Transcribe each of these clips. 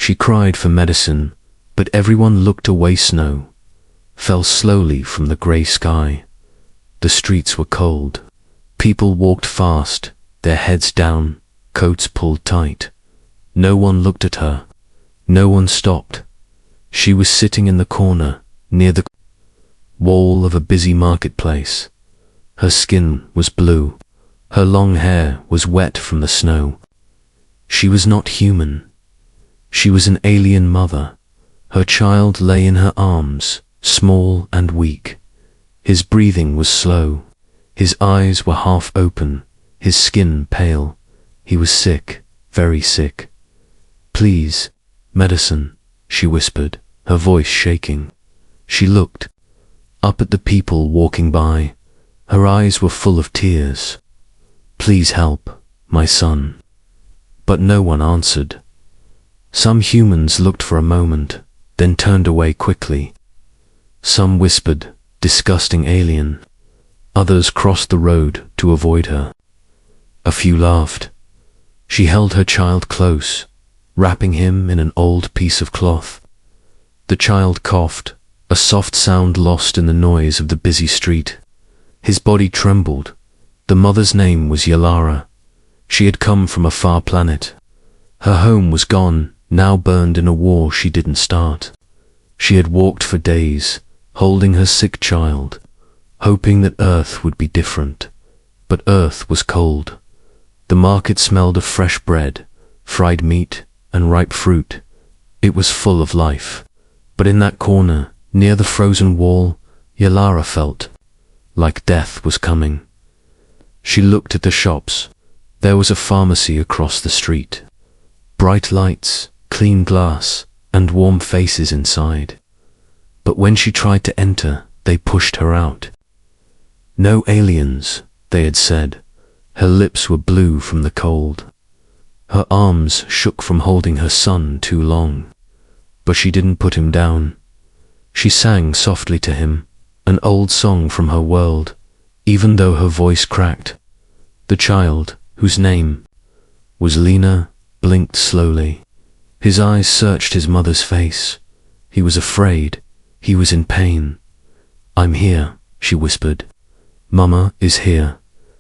She cried for medicine, but everyone looked away. Snow fell slowly from the grey sky. The streets were cold. People walked fast, their heads down, coats pulled tight. No one looked at her. No one stopped. She was sitting in the corner, near the wall of a busy marketplace. Her skin was blue. Her long hair was wet from the snow. She was not human. She was an alien mother. Her child lay in her arms, small and weak. His breathing was slow. His eyes were half open, his skin pale. He was sick, very sick. "Please, medicine," she whispered, her voice shaking. She looked up at the people walking by. Her eyes were full of tears. "Please help, my son." But no one answered. Some humans looked for a moment, then turned away quickly. Some whispered, "Disgusting alien." Others crossed the road to avoid her. A few laughed. She held her child close, wrapping him in an old piece of cloth. The child coughed, a soft sound lost in the noise of the busy street. His body trembled. The mother's name was Yalara. She had come from a far planet. Her home was gone, now burned in a war she didn't start. She had walked for days, holding her sick child, hoping that Earth would be different. But Earth was cold. The market smelled of fresh bread, fried meat, and ripe fruit. It was full of life. But in that corner, near the frozen wall, Yalara felt like death was coming. She looked at the shops. There was a pharmacy across the street. Bright lights, clean glass, and warm faces inside. But when she tried to enter, they pushed her out. "No aliens," they had said. Her lips were blue from the cold. Her arms shook from holding her son too long. But she didn't put him down. She sang softly to him, an old song from her world, even though her voice cracked. The child, whose name was Lena, blinked slowly. His eyes searched his mother's face. He was afraid. He was in pain. "I'm here," she whispered. "Mama is here."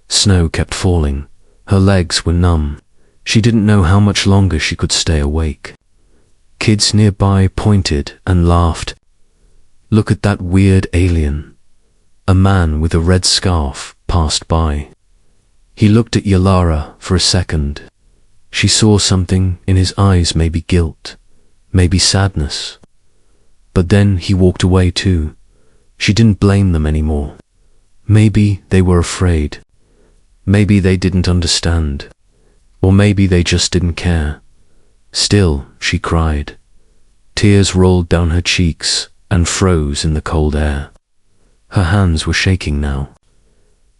Snow kept falling. Her legs were numb. She didn't know how much longer she could stay awake. Kids nearby pointed and laughed. "Look at that weird alien." A man with a red scarf passed by. He looked at Yalara for a second. She saw something in his eyes, maybe guilt, maybe sadness. But then he walked away too. She didn't blame them anymore. Maybe they were afraid. Maybe they didn't understand. Or maybe they just didn't care. Still, she cried. Tears rolled down her cheeks and froze in the cold air. Her hands were shaking now.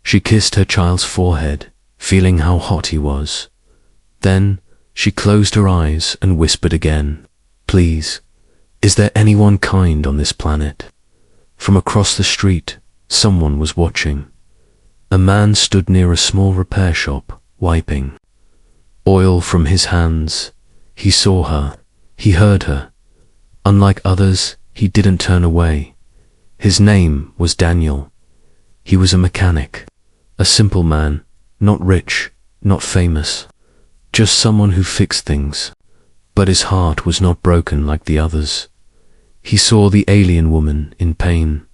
She kissed her child's forehead, feeling how hot he was. Then she closed her eyes and whispered again, "Please, is there anyone kind on this planet?" From across the street, someone was watching. A man stood near a small repair shop, wiping oil from his hands. He saw her. He heard her. Unlike others, he didn't turn away. His name was Daniel. He was a mechanic, a simple man, not rich, not famous, just someone who fixed things. But his heart was not broken like the others. He saw the alien woman in pain.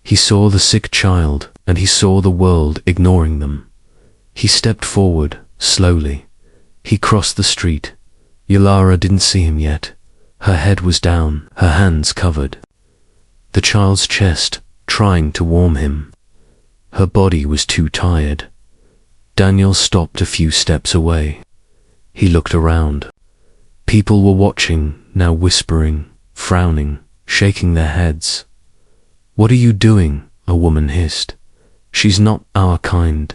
He saw the sick child, and he saw the world ignoring them. He stepped forward, slowly. He crossed the street. Yalara didn't see him yet. Her head was down, her hands covered. The child's chest, trying to warm him. Her body was too tired. Daniel stopped a few steps away. He looked around. People were watching, now whispering, frowning, shaking their heads. "What are you doing?" a woman hissed. "She's not our kind."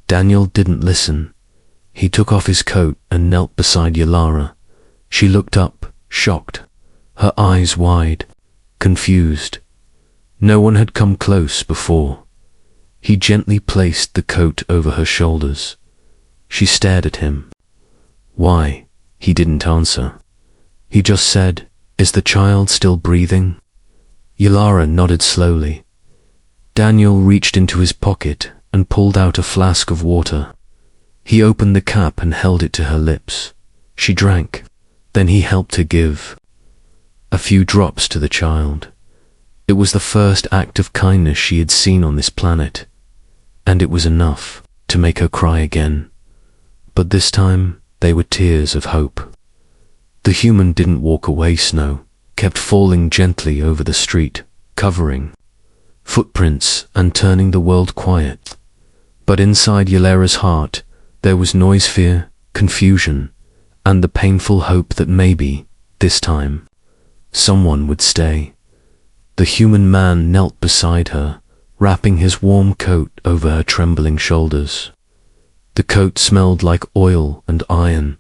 Daniel didn't listen. He took off his coat and knelt beside Yalara. She looked up, shocked, her eyes wide, confused. No one had come close before. He gently placed the coat over her shoulders. She stared at him. "Why?" He didn't answer. He just said, "Is the child still breathing?" Yalara nodded slowly. Daniel reached into his pocket and pulled out a flask of water. He opened the cap and held it to her lips. She drank. Then he helped her give a few drops to the child. It was the first act of kindness she had seen on this planet, and it was enough to make her cry again. But this time, they were tears of hope. The human didn't walk away. Snow kept falling gently over the street, covering footprints and turning the world quiet. But inside Yalara's heart, there was noise, fear, confusion, and the painful hope that maybe, this time, someone would stay. The human man knelt beside her, wrapping his warm coat over her trembling shoulders. The coat smelled like oil and iron,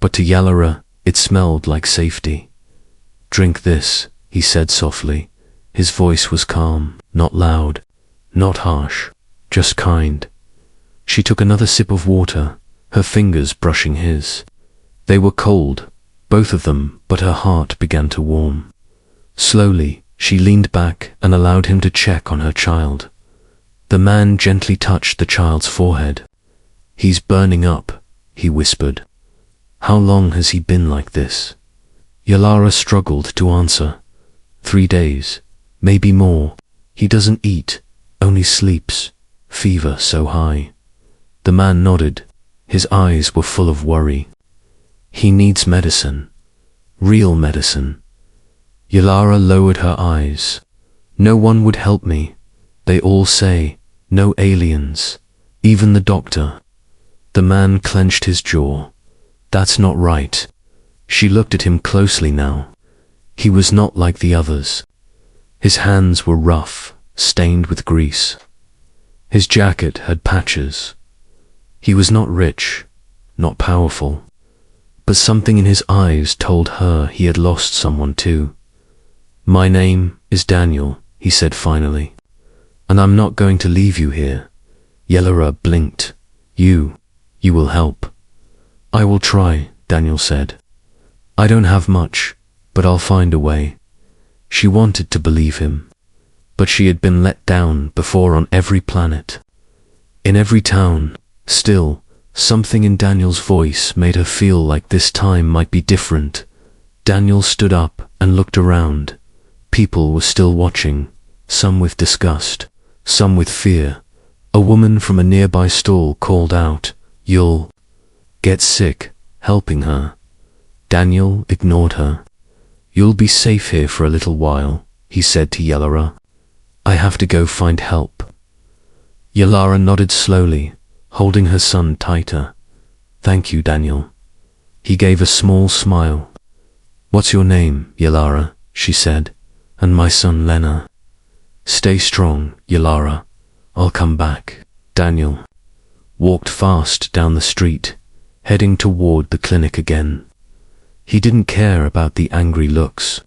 but to Yalara, it smelled like safety. "Drink this," he said softly. His voice was calm, not loud, not harsh, just kind. She took another sip of water, her fingers brushing his. They were cold, both of them, but her heart began to warm. Slowly, she leaned back and allowed him to check on her child. The man gently touched the child's forehead. "He's burning up," he whispered. "How long has he been like this?" Yalara struggled to answer. 3 days, maybe more. He doesn't eat, only sleeps. Fever so high." The man nodded. His eyes were full of worry. "He needs medicine. Real medicine." Yalara lowered her eyes. "No one would help me. They all say, no aliens. Even the doctor." The man clenched his jaw. "That's not right." She looked at him closely now. He was not like the others. His hands were rough, stained with grease. His jacket had patches. He was not rich, not powerful, but something in his eyes told her he had lost someone too. "My name is Daniel," he said finally, "and I'm not going to leave you here." Yalara blinked. You will help." "I will try," Daniel said. "I don't have much, but I'll find a way." She wanted to believe him, but she had been let down before on every planet. In every town, still, something in Daniel's voice made her feel like this time might be different. Daniel stood up and looked around. People were still watching, some with disgust, some with fear. A woman from a nearby stall called out, "You'll get sick," helping her. Daniel ignored her. "You'll be safe here for a little while," he said to Yalara. "I have to go find help." Yalara nodded slowly, holding her son tighter. "Thank you, Daniel." He gave a small smile. "What's your name, Yalara?" she said. "And my son Lena." "Stay strong, Yalara. I'll come back." Daniel walked fast down the street, heading toward the clinic again. He didn't care about the angry looks.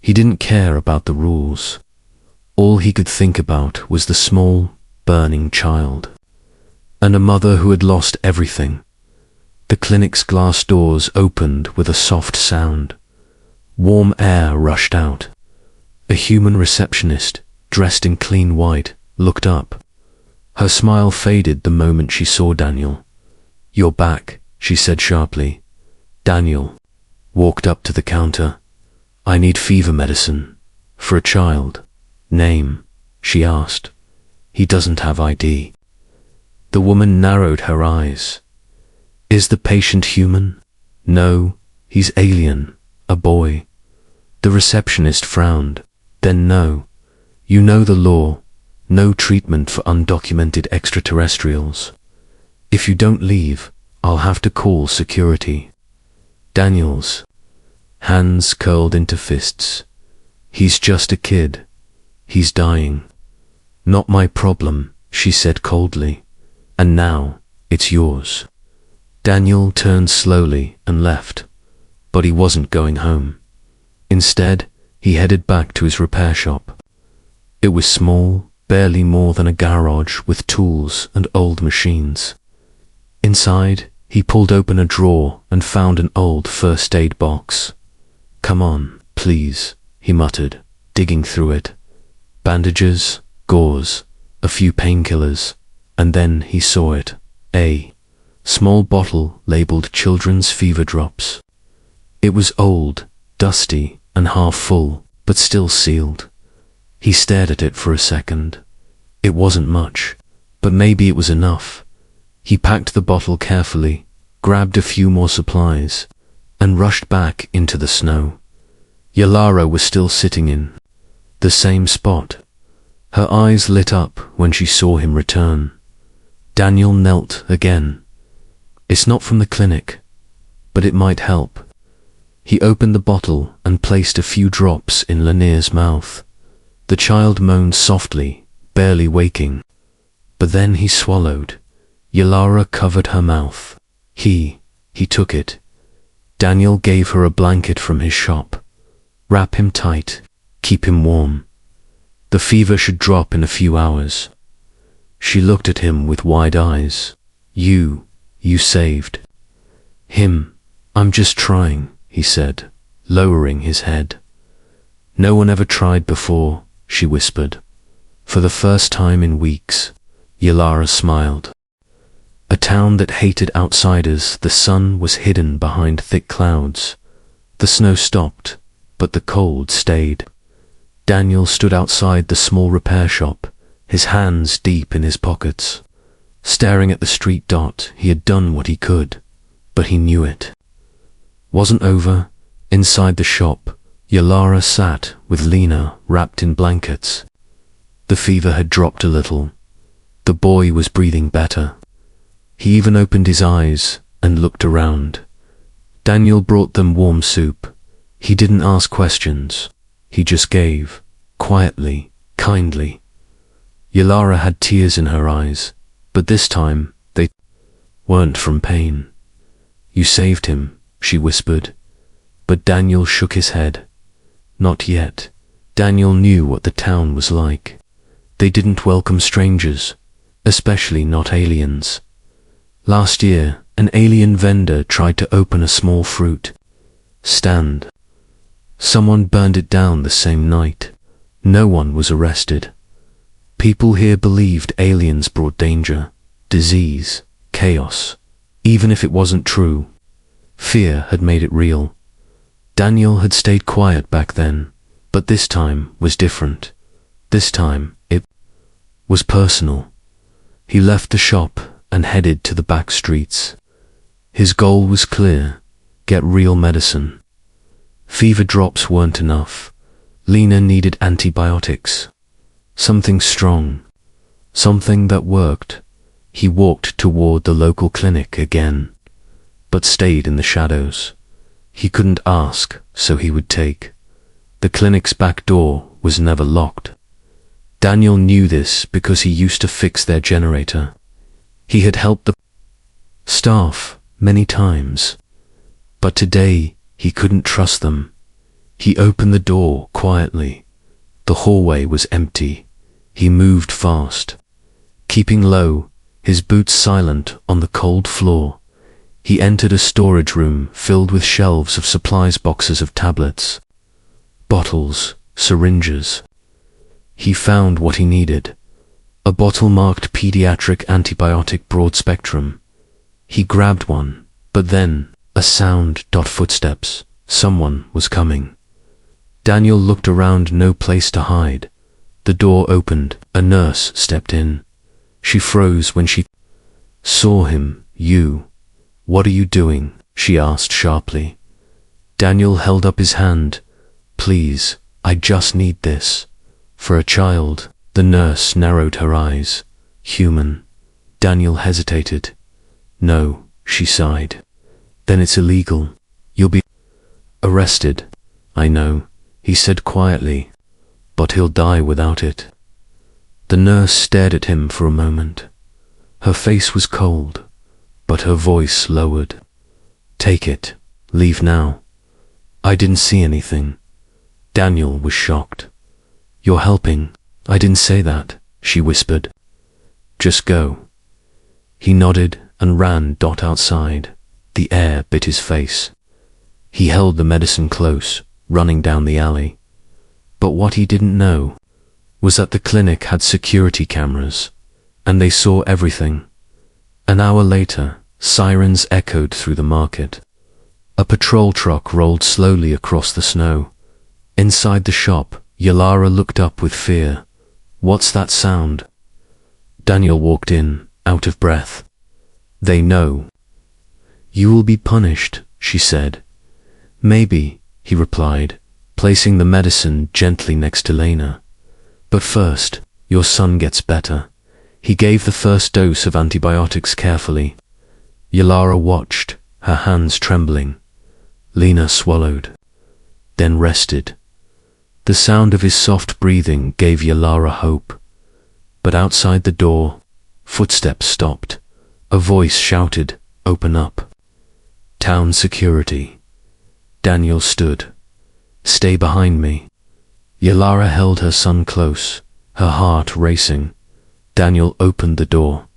He didn't care about the rules. All he could think about was the small, burning child, and a mother who had lost everything. The clinic's glass doors opened with a soft sound. Warm air rushed out. A human receptionist, dressed in clean white, looked up. Her smile faded the moment she saw Daniel. "You're back," she said sharply. Daniel walked up to the counter. "I need fever medicine. For a child." "Name?" she asked. "He doesn't have ID." The woman narrowed her eyes. "Is the patient human?" "No, he's alien, a boy." The receptionist frowned. "Then no. You know the law. No treatment for undocumented extraterrestrials. If you don't leave, I'll have to call security." Daniel's hands curled into fists. "He's just a kid. He's dying." "Not my problem," she said coldly. "And now, it's yours." Daniel turned slowly and left, but he wasn't going home. Instead, he headed back to his repair shop. It was small, barely more than a garage with tools and old machines. Inside, he pulled open a drawer and found an old first aid box. Come on, please, he muttered, digging through it. Bandages, gauze, a few painkillers, and then he saw it. A small bottle labeled Children's Fever Drops. It was old, dusty, and half full, but still sealed. He stared at it for a second. It wasn't much, but maybe it was enough. He packed the bottle carefully, grabbed a few more supplies, and rushed back into the snow. Yalara was still sitting in the same spot. Her eyes lit up when she saw him return. Daniel knelt again. It's not from the clinic, but it might help. He opened the bottle and placed a few drops in Lanier's mouth. The child moaned softly, barely waking. But then he swallowed. Yalara covered her mouth. He took it. Daniel gave her a blanket from his shop. Wrap him tight, keep him warm. The fever should drop in a few hours. She looked at him with wide eyes. You saved him. I'm just trying, he said, lowering his head. No one ever tried before, she whispered. For the first time in weeks, Yalara smiled. A town that hated outsiders, the sun was hidden behind thick clouds. The snow stopped, but the cold stayed. Daniel stood outside the small repair shop, his hands deep in his pockets. Staring at the street dot, he had done what he could, but he knew it wasn't over. Inside the shop, Yalara sat with Lena wrapped in blankets. The fever had dropped a little. The boy was breathing better. He even opened his eyes and looked around. Daniel brought them warm soup. He didn't ask questions. He just gave, quietly, kindly. Yalara had tears in her eyes, but this time they weren't from pain. You saved him, she whispered. But Daniel shook his head. Not yet. Daniel knew what the town was like. They didn't welcome strangers, especially not aliens. Last year, an alien vendor tried to open a small fruit stand. Someone burned it down the same night. No one was arrested. People here believed aliens brought danger, disease, chaos. Even if it wasn't true, fear had made it real. Daniel had stayed quiet back then, but this time was different. This time, it was personal. He left the shop and headed to the back streets. His goal was clear: get real medicine. Fever drops weren't enough. Lena needed antibiotics. Something strong. Something that worked. He walked toward the local clinic again, but stayed in the shadows. He couldn't ask, so he would take. The clinic's back door was never locked. Daniel knew this because he used to fix their generator. He had helped the staff many times, but today he couldn't trust them. He opened the door quietly. The hallway was empty. He moved fast, keeping low, his boots silent on the cold floor. He entered a storage room filled with shelves of supplies, boxes of tablets, bottles, syringes. He found what he needed: a bottle marked pediatric antibiotic broad spectrum. He grabbed one, but then a sound. Footsteps. Someone was coming. Daniel looked around, no place to hide. The door opened. A nurse stepped in. She froze when she saw him. You. What are you doing? She asked sharply. Daniel held up his hand. Please, I just need this. For a child. The nurse narrowed her eyes. Human. Daniel hesitated. No, she sighed. Then it's illegal. You'll be arrested. I know, he said quietly, but he'll die without it. The nurse stared at him for a moment. Her face was cold, but her voice lowered. Take it. Leave now. I didn't see anything. Daniel was shocked. You're helping. I didn't say that, she whispered. Just go. He nodded and ran outside. The air bit his face. He held the medicine close, running down the alley. But what he didn't know was that the clinic had security cameras, and they saw everything. An hour later, sirens echoed through the market. A patrol truck rolled slowly across the snow. Inside the shop, Yalara looked up with fear. "What's that sound?" Daniel walked in, out of breath. "They know." "You will be punished," she said. "Maybe," he replied, placing the medicine gently next to Lena. "But first, your son gets better." He gave the first dose of antibiotics carefully. Yalara watched, her hands trembling. Lena swallowed, then rested. The sound of his soft breathing gave Yalara hope. But outside the door, footsteps stopped. A voice shouted, "Open up." "Town security." Daniel stood. "Stay behind me." Yalara held her son close, her heart racing. Daniel opened the door.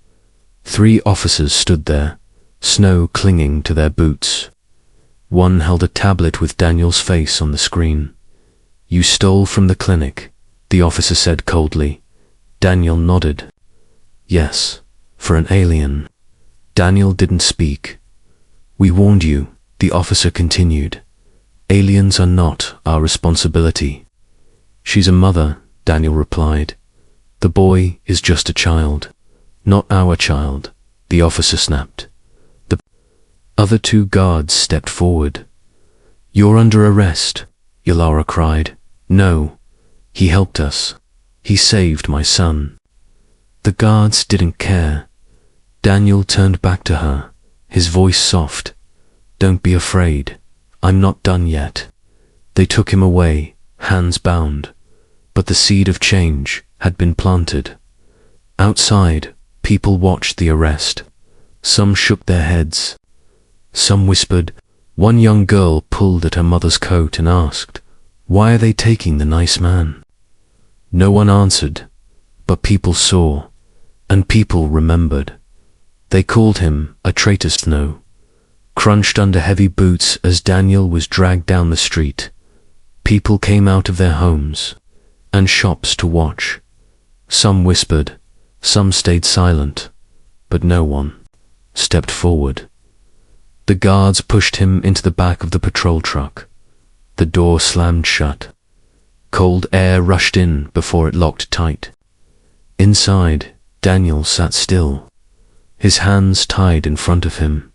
3 officers stood there, snow clinging to their boots. One held a tablet with Daniel's face on the screen. "You stole from the clinic," the officer said coldly. Daniel nodded. "Yes, for an alien." Daniel didn't speak. "We warned you," the officer continued. "Aliens are not our responsibility." "She's a mother," Daniel replied. "The boy is just a child." "Not our child," the officer snapped. The other 2 guards stepped forward. "You're under arrest," Yalara cried. "No, he helped us. He saved my son." The guards didn't care. Daniel turned back to her, his voice soft. "Don't be afraid. I'm not done yet." They took him away, hands bound. But the seed of change had been planted. Outside, people watched the arrest. Some shook their heads. Some whispered. One young girl pulled at her mother's coat and asked, "Why are they taking the nice man?" No one answered, but people saw, and people remembered. They called him a traitor. Snow crunched under heavy boots as Daniel was dragged down the street. People came out of their homes and shops to watch. Some whispered, some stayed silent, but no one stepped forward. The guards pushed him into the back of the patrol truck. The door slammed shut. Cold air rushed in before it locked tight. Inside, Daniel sat still, his hands tied in front of him.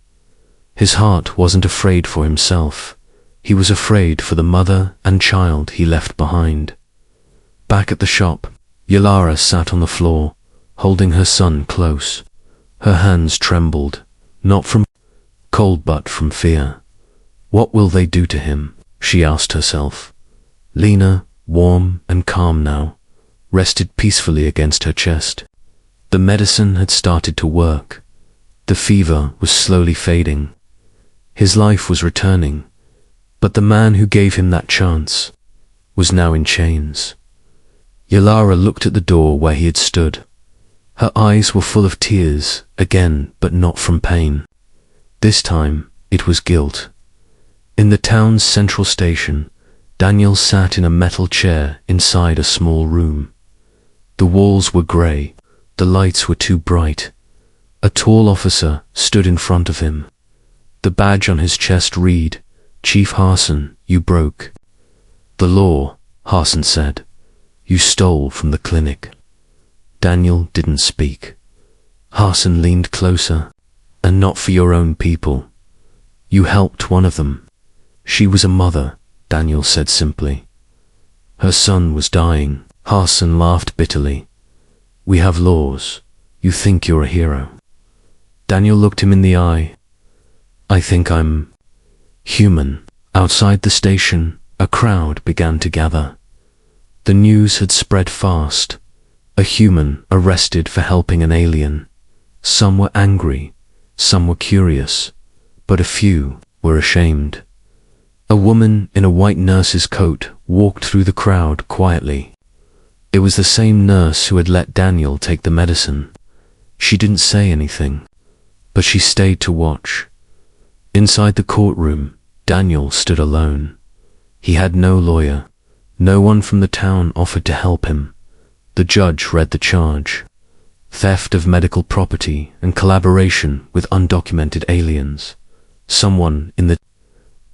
His heart wasn't afraid for himself. He was afraid for the mother and child he left behind. Back at the shop, Yalara sat on the floor, holding her son close. Her hands trembled, not from cold but from fear. What will they do to him? She asked herself. Lena, warm and calm now, rested peacefully against her chest. The medicine had started to work. The fever was slowly fading. His life was returning, but the man who gave him that chance was now in chains. Yalara looked at the door where he had stood. Her eyes were full of tears, again, but not from pain. This time, it was guilt. In the town's central station, Daniel sat in a metal chair inside a small room. The walls were grey, the lights were too bright. A tall officer stood in front of him. The badge on his chest read, "Chief Harson, you broke the law," Harson said. "You stole from the clinic." Daniel didn't speak. Harson leaned closer. "And not for your own people. You helped one of them." "She was a mother," Daniel said simply. "Her son was dying." Harson laughed bitterly. "We have laws. You think you're a hero." Daniel looked him in the eye. "I think I'm human." Outside the station, a crowd began to gather. The news had spread fast. A human arrested for helping an alien. Some were angry, some were curious, but a few were ashamed. A woman in a white nurse's coat walked through the crowd quietly. It was the same nurse who had let Daniel take the medicine. She didn't say anything, but she stayed to watch. Inside the courtroom, Daniel stood alone. He had no lawyer. No one from the town offered to help him. The judge read the charge: theft of medical property and collaboration with undocumented aliens. Someone in the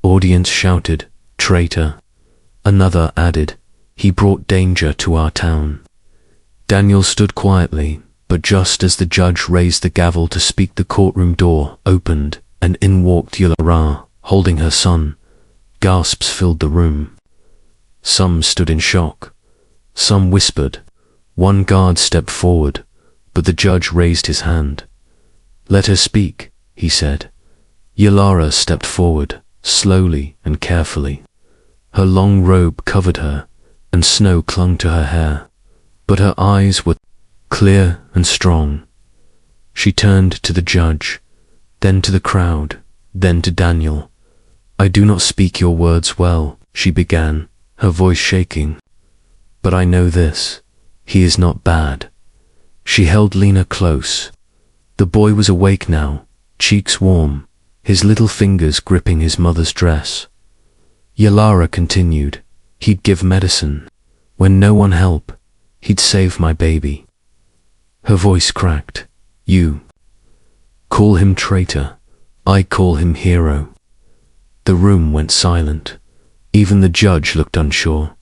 audience shouted, "Traitor." Another added, "He brought danger to our town." Daniel stood quietly, but just as the judge raised the gavel to speak, the courtroom door opened, and in walked Yulara, holding her son. Gasps filled the room. Some stood in shock. Some whispered. One guard stepped forward, but the judge raised his hand. "Let her speak," he said. Yulara stepped forward, slowly and carefully. Her long robe covered her, and snow clung to her hair, but her eyes were clear and strong. She turned to the judge, then to the crowd, then to Daniel. "I do not speak your words well," she began, her voice shaking. "But I know this: he is not bad." She held Lena close. The boy was awake now, cheeks warm, his little fingers gripping his mother's dress. Yulara continued, "He'd give medicine. When no one helped, he'd save my baby." Her voice cracked. "You call him traitor. I call him hero." The room went silent. Even the judge looked unsure.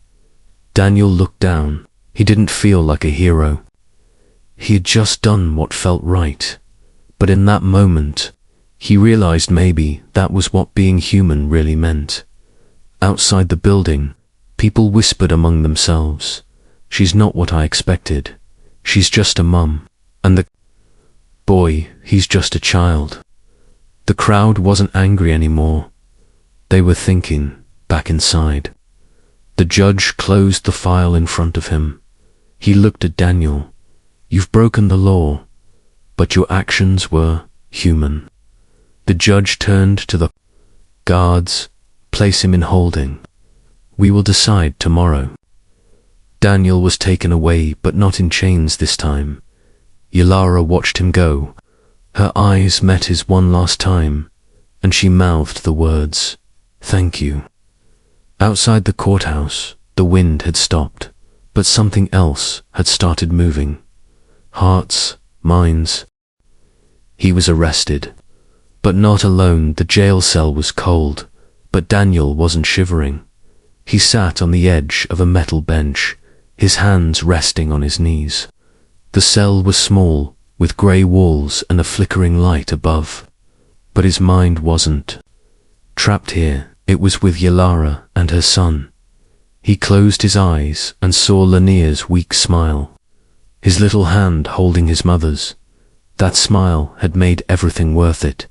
Daniel looked down. He didn't feel like a hero. He had just done what felt right. But in that moment, he realized maybe that was what being human really meant. Outside the building, people whispered among themselves, "She's not what I expected. She's just a mum. And the boy, he's just a child." The crowd wasn't angry anymore. They were thinking, back inside. The judge closed the file in front of him. He looked at Daniel. "You've broken the law, but your actions were human." The judge turned to the guards. "Place him in holding. We will decide tomorrow." Daniel was taken away, but not in chains this time. Yulara watched him go. Her eyes met his one last time, and she mouthed the words, "Thank you." Outside the courthouse, the wind had stopped, but something else had started moving. Hearts, minds. He was arrested, but not alone. The jail cell was cold, but Daniel wasn't shivering. He sat on the edge of a metal bench, his hands resting on his knees. The cell was small, with grey walls and a flickering light above. But his mind wasn't trapped here. It was with Yulara and her son. He closed his eyes and saw Lanier's weak smile, his little hand holding his mother's. That smile had made everything worth it.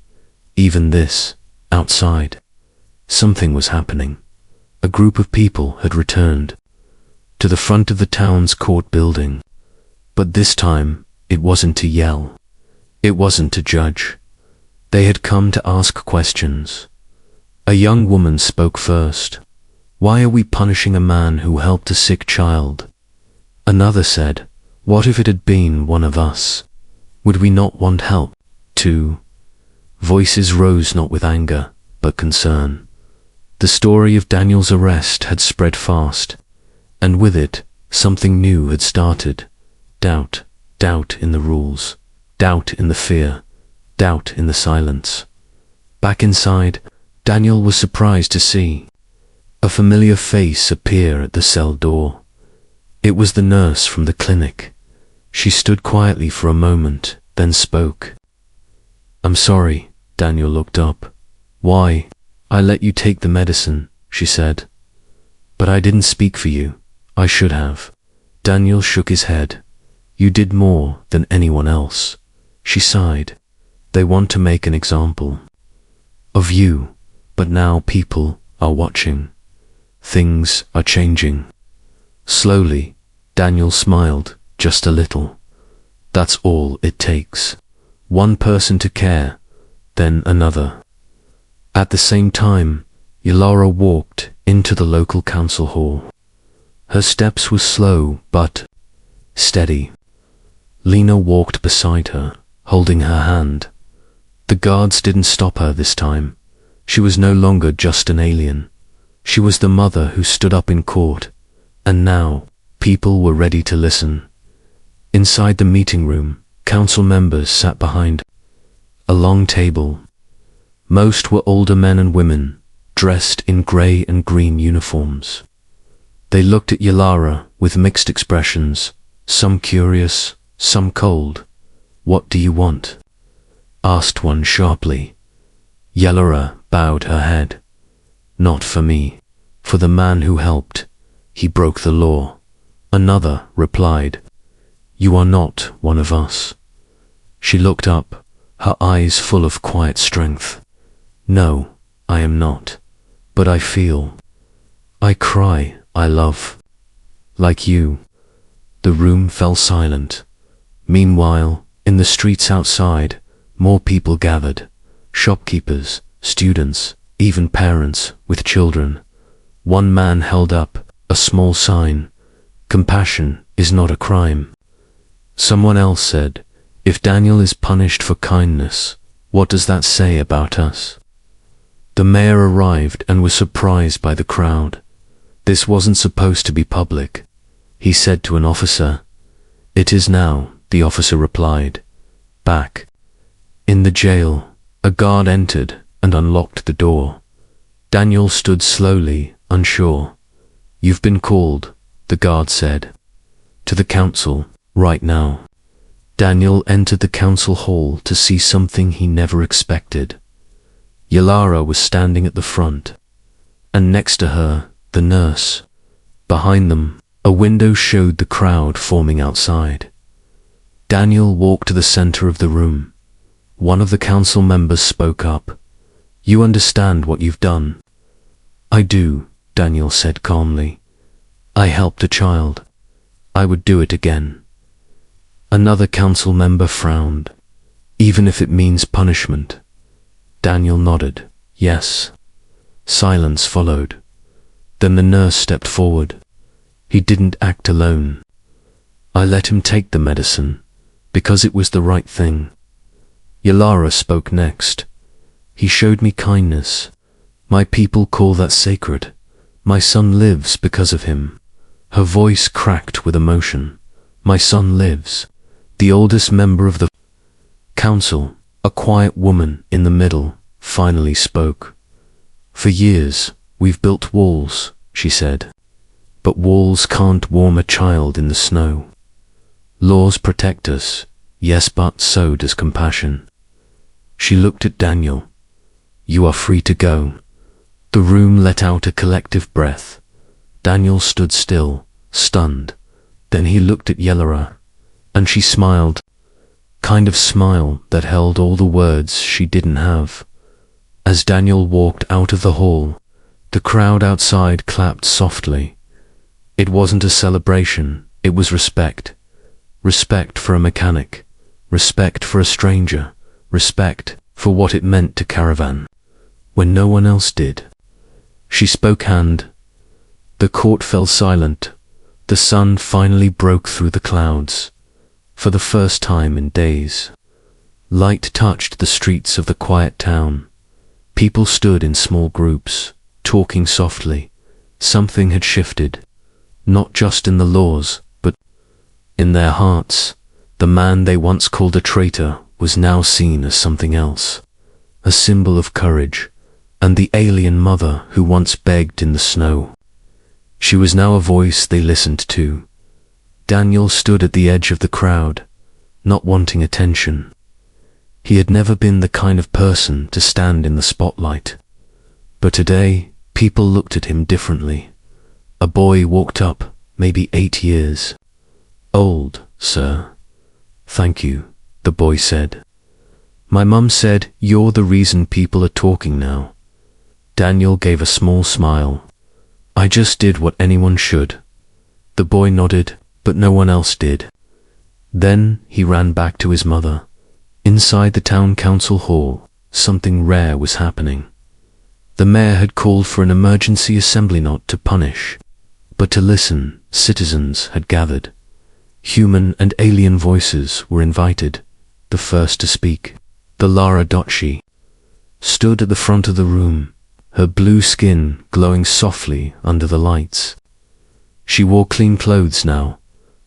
Even this, outside. Something was happening. A group of people had returned to the front of the town's court building. But this time, it wasn't to yell. It wasn't to judge. They had come to ask questions. A young woman spoke first. "Why are we punishing a man who helped a sick child?" Another said, "What if it had been one of us? Would we not want help, too?" Voices rose not with anger, but concern. The story of Daniel's arrest had spread fast, and with it, something new had started. Doubt. Doubt in the rules. Doubt in the fear. Doubt in the silence. Back inside, Daniel was surprised to see a familiar face appear at the cell door. It was the nurse from the clinic. She stood quietly for a moment, then spoke. "I'm sorry." Daniel looked up. "Why? I let you take the medicine," she said. "But I didn't speak for you. I should have." Daniel shook his head. "You did more than anyone else." She sighed. "They want to make an example of you, but now people are watching. Things are changing." Slowly, Daniel smiled, just a little. That's all it takes. One person to care, then another. At the same time, Yulara walked into the local council hall. Her steps were slow, but steady. Lena walked beside her, holding her hand. The guards didn't stop her this time. She was no longer just an alien. She was the mother who stood up in court, and now people were ready to listen. Inside the meeting room, council members sat behind a long table. Most were older men and women, dressed in grey and green uniforms. They looked at Yalara with mixed expressions, some curious, some cold. "What do you want?" asked one sharply. Yalara bowed her head. "Not for me, for the man who helped. He broke the law." Another replied, "You are not one of us." She looked up, her eyes full of quiet strength. "No, I am not. But I feel. I cry, I love. Like you." The room fell silent. Meanwhile, in the streets outside, more people gathered. Shopkeepers, students, even parents with children. One man held up a small sign. "Compassion is not a crime." Someone else said, "If Daniel is punished for kindness, what does that say about us?" The mayor arrived and was surprised by the crowd. This wasn't supposed to be public. He said to an officer. "It is now," the officer replied. Back in the jail, a guard entered and unlocked the door. Daniel stood slowly, unsure. "You've been called," the guard said. "To the council, right now." Daniel entered the council hall to see something he never expected. Yalara was standing at the front, and next to her, the nurse. Behind them, a window showed the crowd forming outside. Daniel walked to the center of the room. One of the council members spoke up. "You understand what you've done?" "I do," Daniel said calmly. "I helped a child. I would do it again." Another council member frowned. "Even if it means punishment?" Daniel nodded. "Yes." Silence followed. Then the nurse stepped forward. He didn't act alone. "I let him take the medicine, because it was the right thing." Yalara spoke next. "He showed me kindness. My people call that sacred. My son lives because of him." Her voice cracked with emotion. "My son lives." The oldest member of the council, a quiet woman in the middle, finally spoke. "For years, we've built walls," she said. "But walls can't warm a child in the snow. Laws protect us, yes, but so does compassion." She looked at Daniel. "You are free to go." The room let out a collective breath. Daniel stood still, stunned. Then he looked at Yalara, and she smiled. Kind of smile that held all the words she didn't have. As Daniel walked out of the hall, the crowd outside clapped softly. It wasn't a celebration, it was respect. Respect for a mechanic, respect for a stranger, respect for what it meant to Caravan, when no one else did. She spoke hand. The court fell silent. The sun finally broke through the clouds. For the first time in days, light touched the streets of the quiet town. People stood in small groups, talking softly. Something had shifted, not just in the laws, but in their hearts. The man they once called a traitor was now seen as something else, a symbol of courage, and the alien mother who once begged in the snow. She was now a voice they listened to. Daniel stood at the edge of the crowd, not wanting attention. He had never been the kind of person to stand in the spotlight. But today, people looked at him differently. A boy walked up, maybe 8 years old. "Sir." "Thank you," the boy said. "My mum said you're the reason people are talking now." Daniel gave a small smile. "I just did what anyone should." The boy nodded, but no one else did. Then he ran back to his mother. Inside the town council hall, something rare was happening. The mayor had called for an emergency assembly, not to punish, but to listen. Citizens had gathered. Human and alien voices were invited. The first to speak, the Lara Dotchi, stood at the front of the room, her blue skin glowing softly under the lights. She wore clean clothes now,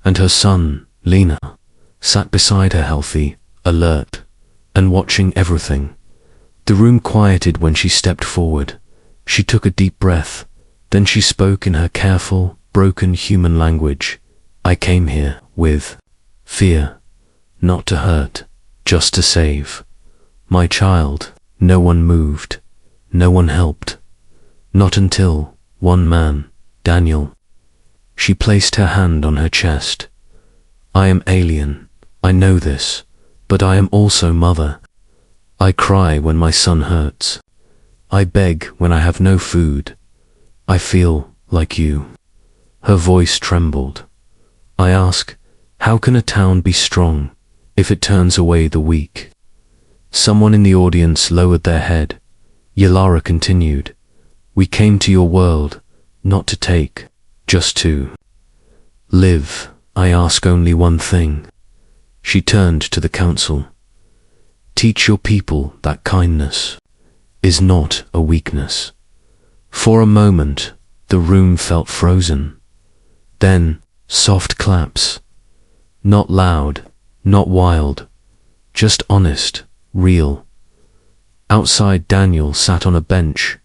and her son, Lena, sat beside her, healthy, alert, and watching everything. The room quieted when she stepped forward. She took a deep breath, then she spoke in her careful, broken human language. I came here with fear, not to hurt, just to save. My child. No one moved. No one helped. Not until one man, Daniel. She placed her hand on her chest. I am alien, I know this, but I am also mother. I cry when my son hurts. I beg when I have no food. I feel like you. Her voice trembled. I ask, how can a town be strong if it turns away the weak? Someone in the audience lowered their head. Yalara continued, we came to your world, not to take, just to live. I ask only one thing. She turned to the council. Teach your people that kindness is not a weakness. For a moment, the room felt frozen. Then, soft claps. Not loud, not wild, just honest, real. Outside, Daniel sat on a bench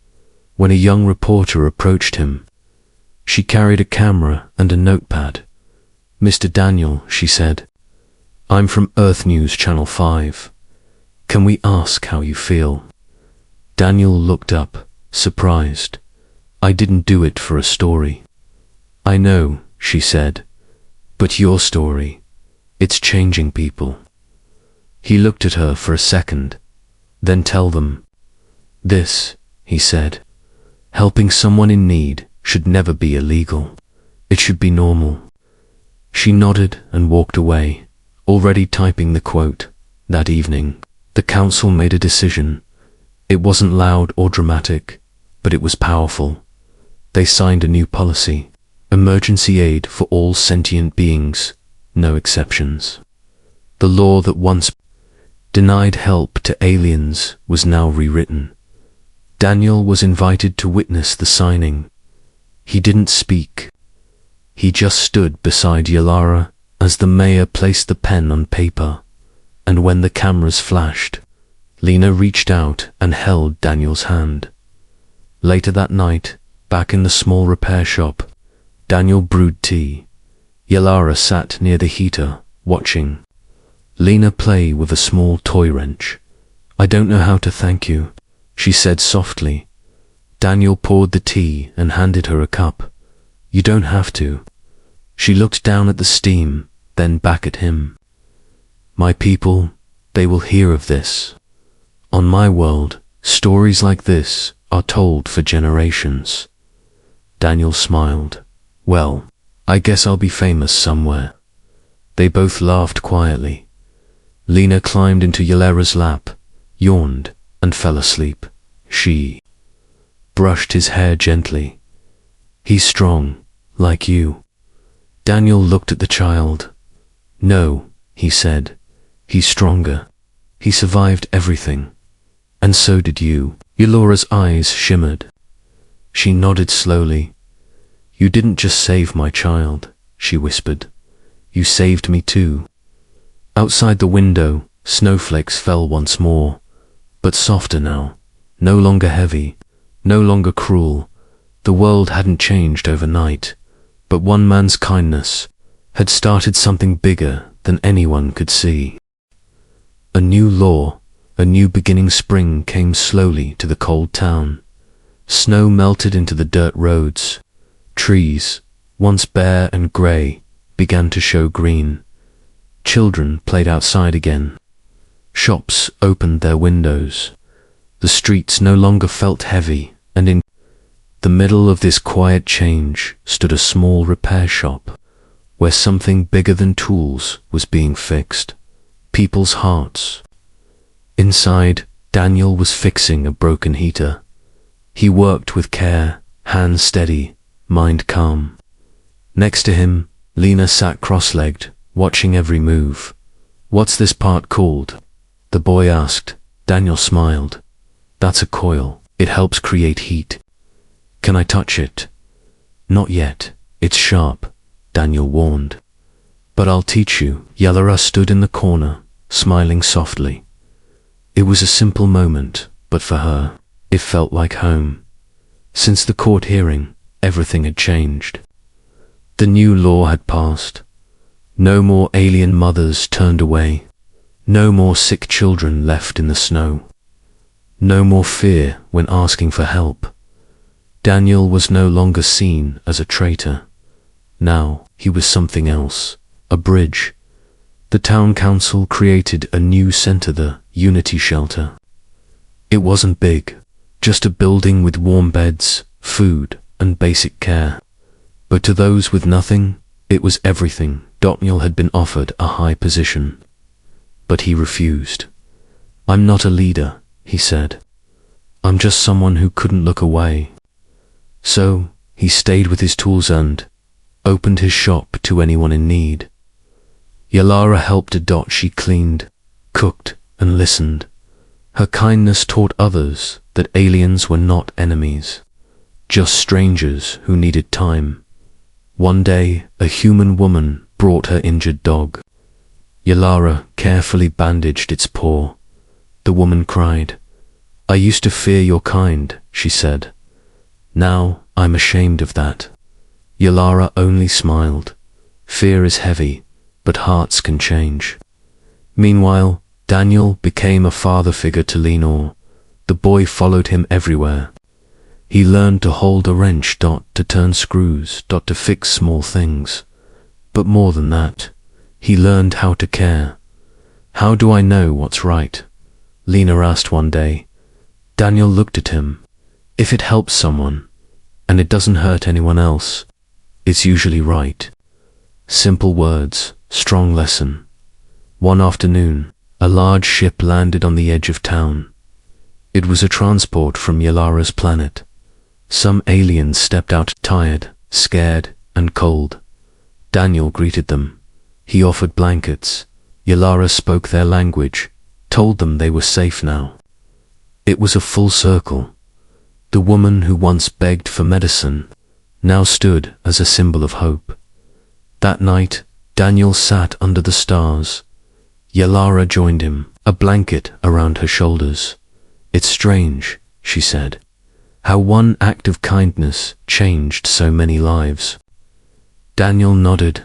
when a young reporter approached him. She carried a camera and a notepad. Mr. Daniel, she said, I'm from Earth News Channel 5. Can we ask how you feel? Daniel looked up, surprised. I didn't do it for a story. I know, she said, but your story, it's changing people. He looked at her for a second. Then tell them. This, he said, helping someone in need should never be illegal. It should be normal. She nodded and walked away, already typing the quote. That evening, the council made a decision. It wasn't loud or dramatic, but it was powerful. They signed a new policy, emergency aid for all sentient beings, no exceptions. The law that once denied help to aliens was now rewritten. Daniel was invited to witness the signing. He didn't speak. He just stood beside Yalara as the mayor placed the pen on paper, and when the cameras flashed, Lena reached out and held Daniel's hand. Later that night, back in the small repair shop, Daniel brewed tea. Yalara sat near the heater, watching Lena play with a small toy wrench. I don't know how to thank you, she said softly. Daniel poured the tea and handed her a cup. You don't have to. She looked down at the steam, then back at him. My people, they will hear of this. On my world, stories like this are told for generations. Daniel smiled. Well, I guess I'll be famous somewhere. They both laughed quietly. Lena climbed into Yalara's lap, yawned, and fell asleep. She brushed his hair gently. He's strong, like you. Daniel looked at the child. No, he said. He's stronger. He survived everything. And so did you. Yalara's eyes shimmered. She nodded slowly. You didn't just save my child, she whispered. You saved me too. Outside the window, snowflakes fell once more, but softer now, no longer heavy, no longer cruel. The world hadn't changed overnight, but one man's kindness had started something bigger than anyone could see. A new law, a new beginning. Spring came slowly to the cold town. Snow melted into the dirt roads. Trees, once bare and grey, began to show green. Children played outside again. Shops opened their windows. The streets no longer felt heavy, and in the middle of this quiet change stood a small repair shop, where something bigger than tools was being fixed. People's hearts. Inside, Daniel was fixing a broken heater. He worked with care, hands steady, mind calm. Next to him, Lena sat cross-legged, watching every move. What's this part called? The boy asked. Daniel smiled. That's a coil. It helps create heat. Can I touch it? Not yet. It's sharp, Daniel warned. But I'll teach you. Yalara stood in the corner, smiling softly. It was a simple moment, but for her, it felt like home. Since the court hearing, everything had changed. The new law had passed. No more alien mothers turned away. No more sick children left in the snow. No more fear when asking for help. Daniel was no longer seen as a traitor. Now he was something else, a bridge. The town council created a new center, the Unity Shelter. It wasn't big, just a building with warm beds, food, and basic care. But to those with nothing, it was everything. Daniel had been offered a high position, but he refused. I'm not a leader, he said. I'm just someone who couldn't look away. So he stayed with his tools and opened his shop to anyone in need. Yalara helped Dot. She cleaned, cooked, and listened. Her kindness taught others that aliens were not enemies, just strangers who needed time. One day, a human woman brought her injured dog. Yalara carefully bandaged its paw. The woman cried. I used to fear your kind, she said. Now I'm ashamed of that. Yalara only smiled. Fear is heavy, but hearts can change. Meanwhile, Daniel became a father figure to Lenore. The boy followed him everywhere. He learned to hold a wrench, to turn screws, to fix small things. But more than that, he learned how to care. How do I know what's right? Lena asked one day. Daniel looked at him. If it helps someone, and it doesn't hurt anyone else, it's usually right. Simple words, strong lesson. One afternoon, a large ship landed on the edge of town. It was a transport from Yalara's planet. Some aliens stepped out tired, scared, and cold. Daniel greeted them. He offered blankets. Yalara spoke their language, told them they were safe now. It was a full circle. The woman who once begged for medicine now stood as a symbol of hope. That night, Daniel sat under the stars. Yalara joined him, a blanket around her shoulders. It's strange, she said, how one act of kindness changed so many lives. Daniel nodded.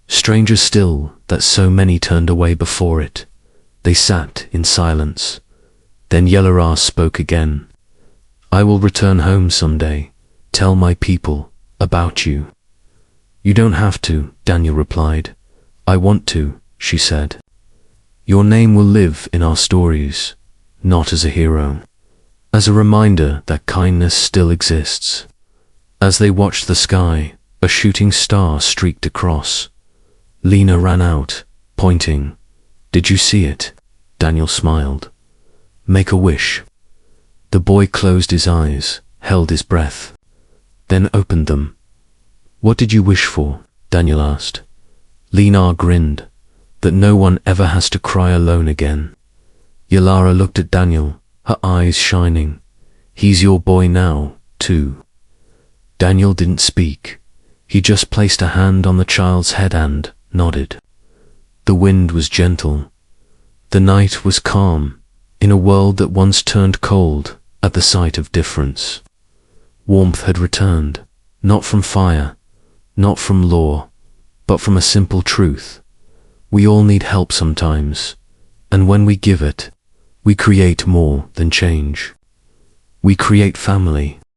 Stranger still that so many turned away before it. They sat in silence. Then Yalara spoke again. I will return home someday, tell my people about you. You don't have to, Daniel replied. I want to, she said. Your name will live in our stories, not as a hero, as a reminder that kindness still exists. As they watched the sky, a shooting star streaked across. Lena ran out, pointing. Did you see it? Daniel smiled. Make a wish. The boy closed his eyes, held his breath, then opened them. What did you wish for? Daniel asked. Lena grinned. That no one ever has to cry alone again. Yalara looked at Daniel, her eyes shining. He's your boy now, too. Daniel didn't speak. He just placed a hand on the child's head and nodded. The wind was gentle. The night was calm, in a world that once turned cold at the sight of difference. Warmth had returned, not from fire, not from law, but from a simple truth. We all need help sometimes, and when we give it, we create more than change. We create family,